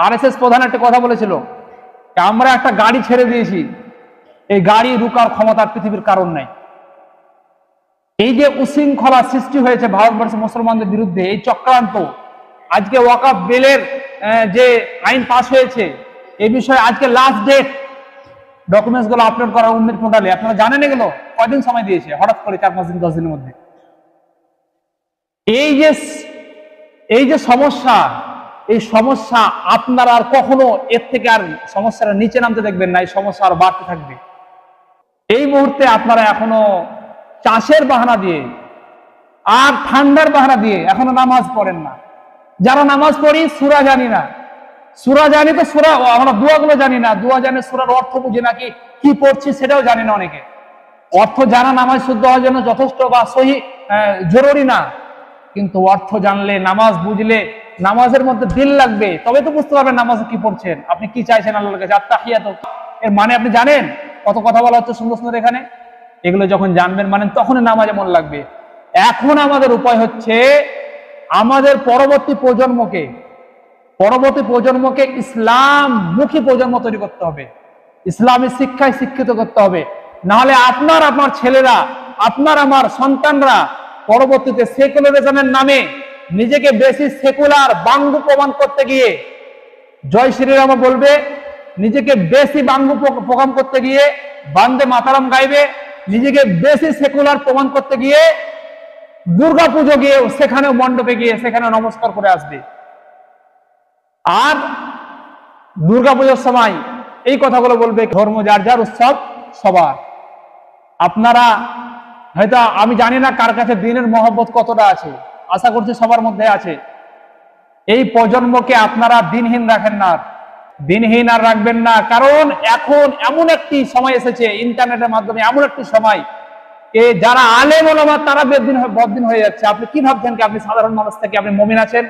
RSS প্রধান একটা কথা বলেছিল, আমরা একটা গাড়ি ছেড়ে দিয়েছি, এই গাড়ি রুকার ক্ষমতার পৃথিবীর কারণ নাই। এই যে উশৃঙ্খলা সৃষ্টি হয়েছে ভারতবর্ষের মুসলমানদের বিরুদ্ধে, এই চক্রান্ত, আজকে ওয়াকফ বিলের যে আইন পাস হয়েছে এই বিষয়ে আজকে লাস্ট ডেট, ডকুমেন্টস গুলো আপলোড করার উন্নতি পোর্টালে। আপনারা জানেন এগুলো কয়দিন সময় দিয়েছে? হঠাৎ করে 4-5 দিন 10 দিনের মধ্যে। এই যে সমস্যা, এই সমস্যা আপনারা আর কখনো এর থেকে আর সমস্যাটা নিচে নামতে দেখবেন না, এই সমস্যা আর বাড়তে থাকবে। এই মুহূর্তে আপনারা এখনো চাষের বাহানা দিয়ে আর ঠান্ডার বাহানা দিয়ে এখনো নামাজ পড়েন না। যারা নামাজ পড়ি সূরা জানি না, সূরা জানি তো সূরা, আমরা দোয়াগুলো জানি না, দোয়া জানি, সূরার অর্থ বুঝি না, কি পড়ছি সেটাও জানি না। অনেকে অর্থ জানা নামাজ শুদ্ধ হওয়ার জন্য যথেষ্ট বা সহি জরুরি না, কিন্তু অর্থ জানলে, নামাজ বুঝলে, নামাজের মধ্যে দিল লাগবে, তবে তো বুঝতে পারবেন নামাজে কি পড়ছেন, আপনি কি চাইছেন আল্লাহর কাছে। আত্তাহিয়াত এর মানে আপনি জানেন? কত কথা বলা হচ্ছে সুন্দর সুন্দর এখানে। এগুলো যখন জানবেন মানে তখনই নামাজে মন লাগবে। এখন আমাদের উপায় হচ্ছে আমাদের পরবর্তী প্রজন্মকে ইসলাম মুখী প্রজন্ম তৈরি করতে হবে, ইসলামী শিক্ষায় শিক্ষিত করতে হবে। নাহলে আপনার ছেলেরা, আপনার আমার সন্তানরা পরবর্তীতে সেকুলারিজমের নামে নিজেকে বেশি সেকুলার বাঙ্গু প্রমাণ করতে গিয়ে, জয় শ্রীরাম বলবে, নিজেকে বেশি বাঙ্গু প্রমাণ করতে গিয়ে বান্দে মাতারাম গাইবে, নিজেকে বেশি সেকুলার প্রমাণ করতে গিয়ে দুর্গা পুজো গিয়ে সেখানেও মণ্ডপে গিয়ে সেখানে নমস্কার করে আসবে। আর দুর্গাপূজার সময় এই কথাগুলো বলবে, ধর্ম যার যার, উৎসব সবার। আপনারা হয়তো, আমি জানি না কার কাছে দিনের মহব্বত কতটা আছে, আশা করছি সবার মধ্যে আছে। এই প্রজন্মকে আপনারা দিনহীন রাখেন না, দিনহীন আর রাখবেন না। কারণ এখন এমন একটি সময় এসেছে, ইন্টারনেটের মাধ্যমে এমন একটি সময়, যারা আলেম ওলামা তারা বদ্দিন হয়ে যাচ্ছে। আপনি কি ভাবছেন কি আপনি সাধারণ মানুষ থেকে আপনি মুমিন আছেন?